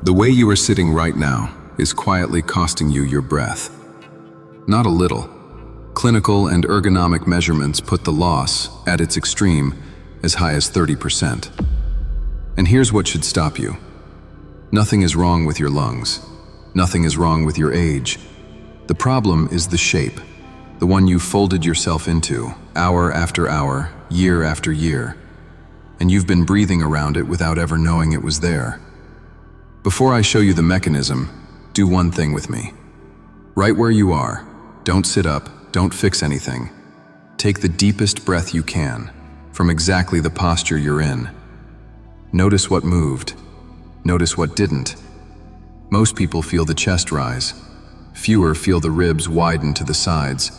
The way you are sitting right now is quietly costing you your breath. Not a little. Clinical and ergonomic measurements put the loss, at its extreme, as high as 30%. And here's what should stop you. Nothing is wrong with your lungs. Nothing is wrong with your age. The problem is the shape, the one you folded yourself into, hour after hour, year after year. And you've been breathing around it without ever knowing it was there. Before I show you the mechanism, do one thing with me. Right where you are, don't sit up, don't fix anything. Take the deepest breath you can, from exactly the posture you're in. Notice what moved. Notice what didn't. Most people feel the chest rise. Fewer feel the ribs widen to the sides.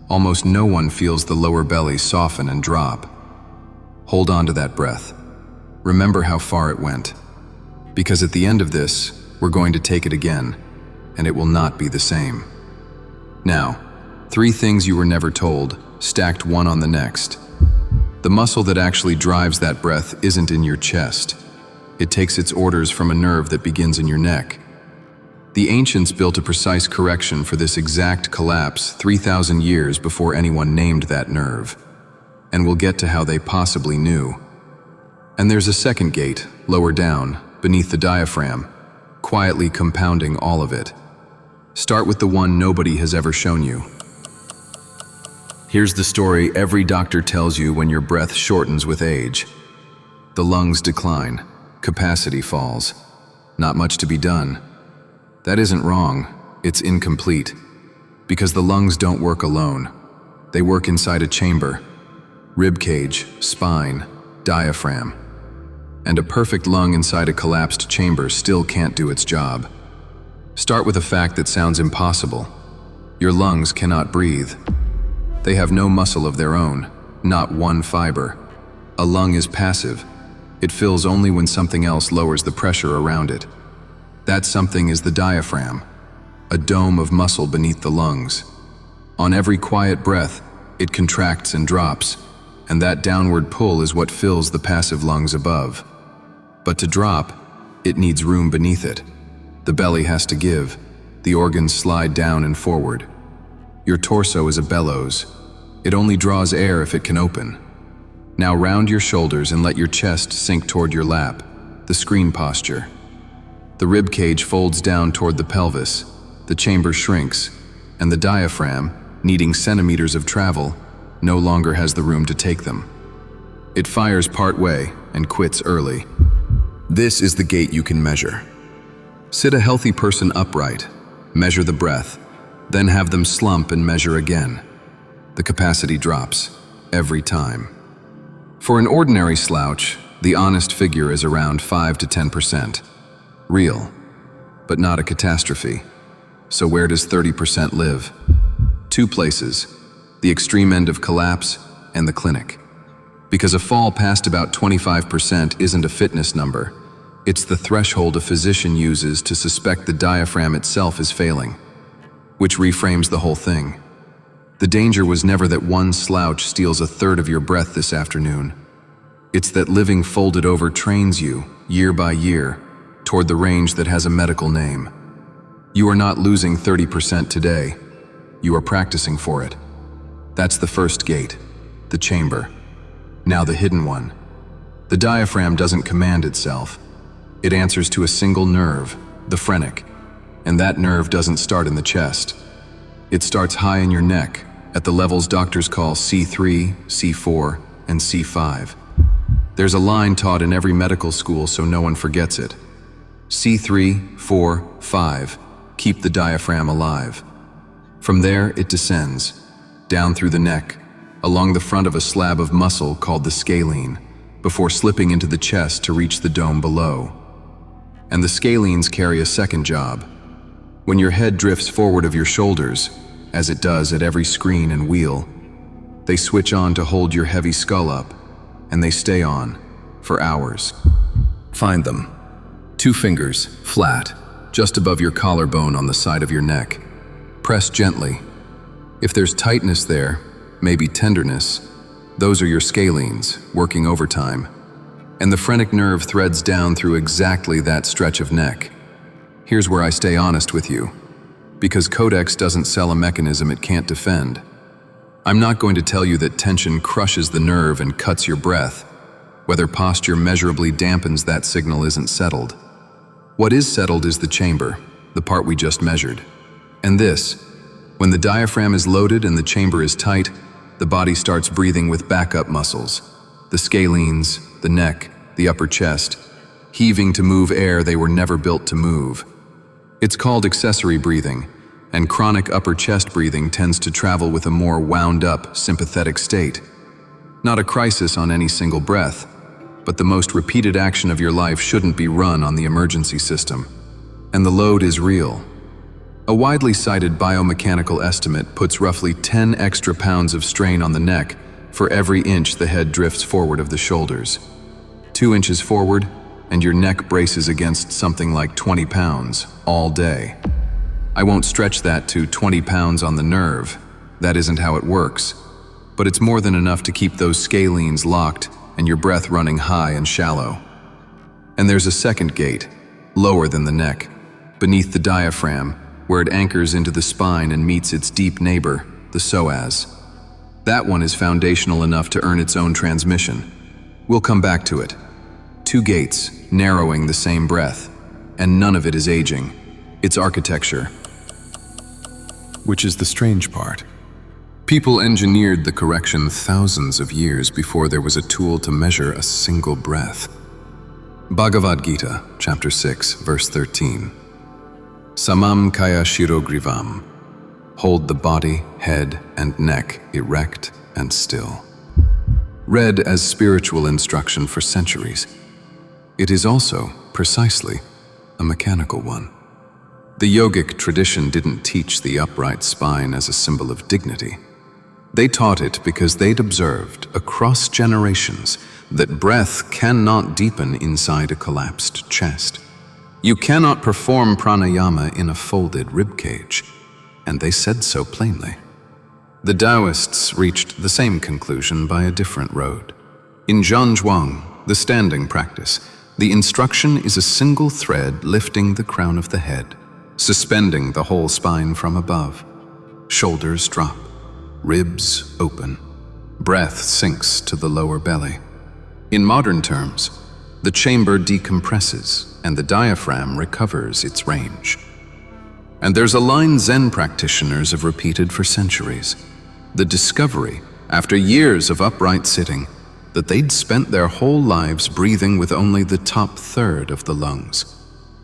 Almost no one feels the lower belly soften and drop. Hold on to that breath. Remember how far it went. Because at the end of this, we're going to take it again, and it will not be the same. Now, 3 things you were never told, stacked one on the next. The muscle that actually drives that breath isn't in your chest. It takes its orders from a nerve that begins in your neck. The ancients built a precise correction for this exact collapse 3,000 years before anyone named that nerve. And we'll get to how they possibly knew. And there's a second gate, lower down, beneath the diaphragm, quietly compounding all of it. Start with the one nobody has ever shown you. Here's the story every doctor tells you when your breath shortens with age. The lungs decline, capacity falls. Not much to be done. That isn't wrong, it's incomplete. Because the lungs don't work alone. They work inside a chamber. Ribcage, spine, diaphragm. And a perfect lung inside a collapsed chamber still can't do its job. Start with a fact that sounds impossible. Your lungs cannot breathe. They have no muscle of their own, not one fiber. A lung is passive. It fills only when something else lowers the pressure around it. That something is the diaphragm, a dome of muscle beneath the lungs. On every quiet breath, it contracts and drops, and that downward pull is what fills the passive lungs above. But to drop, it needs room beneath it. The belly has to give, the organs slide down and forward. Your torso is a bellows. It only draws air if it can open. Now round your shoulders and let your chest sink toward your lap, the screen posture. The rib cage folds down toward the pelvis, the chamber shrinks, and the diaphragm, needing centimeters of travel, no longer has the room to take them. It fires part way and quits early. This is the gate you can measure. Sit a healthy person upright, measure the breath, then have them slump and measure again. The capacity drops, every time. For an ordinary slouch, the honest figure is around 5 to 10%. Real, but not a catastrophe. So where does 30% live? 2 places, the extreme end of collapse and the clinic. Because a fall past about 25% isn't a fitness number, it's the threshold a physician uses to suspect the diaphragm itself is failing, which reframes the whole thing. The danger was never that one slouch steals a third of your breath this afternoon. It's that living folded over trains you, year by year, toward the range that has a medical name. You are not losing 30% today. You are practicing for it. That's the first gate, the chamber. Now the hidden one. The diaphragm doesn't command itself. It answers to a single nerve, the phrenic, and that nerve doesn't start in the chest. It starts high in your neck, at the levels doctors call C3, C4, and C5. There's a line taught in every medical school so no one forgets it. C3, 4, 5, keep the diaphragm alive. From there, it descends, down through the neck, along the front of a slab of muscle called the scalene, before slipping into the chest to reach the dome below. And the scalenes carry a second job. When your head drifts forward of your shoulders, as it does at every screen and wheel, they switch on to hold your heavy skull up, and they stay on for hours. Find them. 2 fingers, flat, just above your collarbone on the side of your neck. Press gently. If there's tightness there, maybe tenderness, those are your scalenes working overtime. and the phrenic nerve threads down through exactly that stretch of neck. Here's where I stay honest with you, because Codex doesn't sell a mechanism it can't defend. I'm not going to tell you that tension crushes the nerve and cuts your breath, whether posture measurably dampens that signal isn't settled. What is settled is the chamber, the part we just measured. And this, when the diaphragm is loaded and the chamber is tight, the body starts breathing with backup muscles, the scalenes, the neck, the upper chest, heaving to move air they were never built to move. It's called accessory breathing, and chronic upper chest breathing tends to travel with a more wound-up, sympathetic state. Not a crisis on any single breath, but the most repeated action of your life shouldn't be run on the emergency system. And the load is real. A widely cited biomechanical estimate puts roughly 10 extra pounds of strain on the neck for every inch the head drifts forward of the shoulders. 2 inches forward, and your neck braces against something like 20 pounds all day. I won't stretch that to 20 pounds on the nerve. That isn't how it works. But it's more than enough to keep those scalenes locked and your breath running high and shallow. And there's a second gate, lower than the neck, beneath the diaphragm, where it anchors into the spine and meets its deep neighbor, the psoas. That one is foundational enough to earn its own transmission. We'll come back to it. 2 gates, narrowing the same breath, and none of it is aging. It's architecture. Which is the strange part. People engineered the correction thousands of years before there was a tool to measure a single breath. Bhagavad Gita, chapter 6, verse 13. Samam kaya shirogrivam. Hold the body, head, and neck erect and still. Read as spiritual instruction for centuries, it is also, precisely, a mechanical one. The yogic tradition didn't teach the upright spine as a symbol of dignity. They taught it because they'd observed, across generations, that breath cannot deepen inside a collapsed chest. You cannot perform pranayama in a folded ribcage, and they said so plainly. The Taoists reached the same conclusion by a different road. In Zhanzhuang, the standing practice, the instruction is a single thread lifting the crown of the head, suspending the whole spine from above. Shoulders drop, ribs open, breath sinks to the lower belly. In modern terms, the chamber decompresses and the diaphragm recovers its range. And there's a line Zen practitioners have repeated for centuries. The discovery, after years of upright sitting, that they'd spent their whole lives breathing with only the top third of the lungs,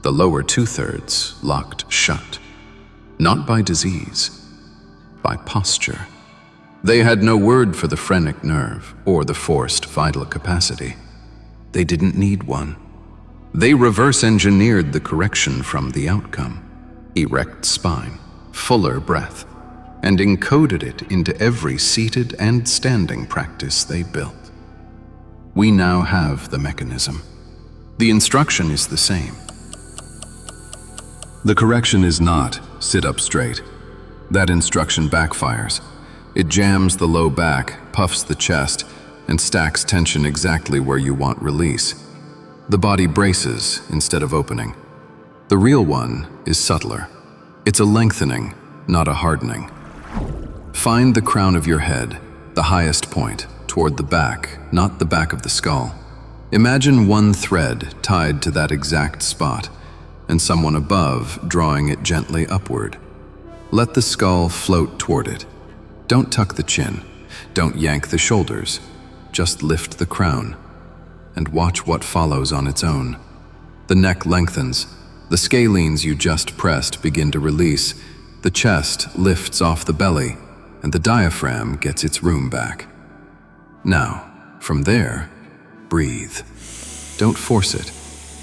the lower 2/3 locked shut. Not by disease, by posture. They had no word for the phrenic nerve or the forced vital capacity. They didn't need one. They reverse-engineered the correction from the outcome, erect spine, fuller breath, and encoded it into every seated and standing practice they built. We now have the mechanism. The instruction is the same. The correction is not sit up straight. That instruction backfires. It jams the low back, puffs the chest, and stacks tension exactly where you want release. The body braces instead of opening. The real one is subtler. It's a lengthening, not a hardening. Find the crown of your head, the highest point, toward the back, not the back of the skull. Imagine one thread tied to that exact spot, and someone above drawing it gently upward. Let the skull float toward it. Don't tuck the chin. Don't yank the shoulders. Just lift the crown, and watch what follows on its own. The neck lengthens. The scalenes you just pressed begin to release. The chest lifts off the belly, and the diaphragm gets its room back. Now, from there, breathe. Don't force it.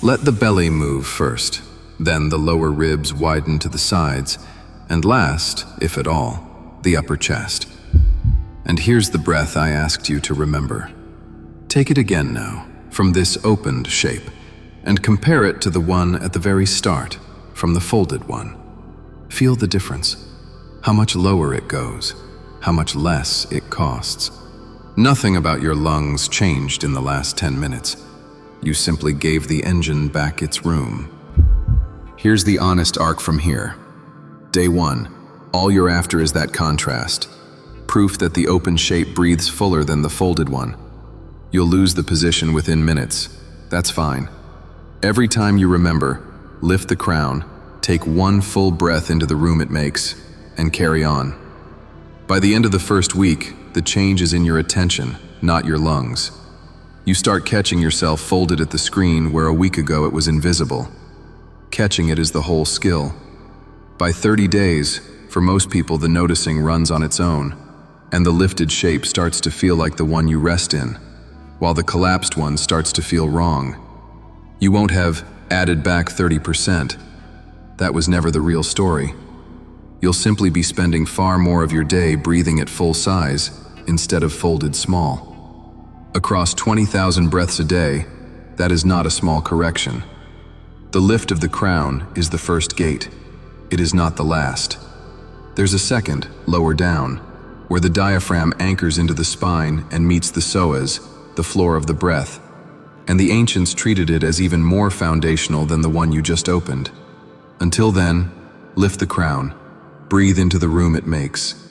Let the belly move first, then the lower ribs widen to the sides, and last, if at all, the upper chest. And here's the breath I asked you to remember. Take it again now, from this opened shape, and compare it to the one at the very start, from the folded one. Feel the difference. How much lower it goes, how much less it costs. Nothing about your lungs changed in the last 10 minutes. You simply gave the engine back its room. Here's the honest arc from here. Day 1. All you're after is that contrast. Proof that the open shape breathes fuller than the folded one. You'll lose the position within minutes. That's fine. Every time you remember, lift the crown, take one full breath into the room it makes, and carry on. By the end of the first week, the change is in your attention, not your lungs. You start catching yourself folded at the screen where a week ago it was invisible. Catching it is the whole skill. By 30 days, for most people the noticing runs on its own, and the lifted shape starts to feel like the one you rest in, while the collapsed one starts to feel wrong. You won't have added back 30%. That was never the real story. You'll simply be spending far more of your day breathing at full size instead of folded small. Across 20,000 breaths a day, that is not a small correction. The lift of the crown is the first gate. It is not the last. There's a second, lower down, where the diaphragm anchors into the spine and meets the psoas, the floor of the breath, and the ancients treated it as even more foundational than the one you just opened. Until then, lift the crown, breathe into the room it makes,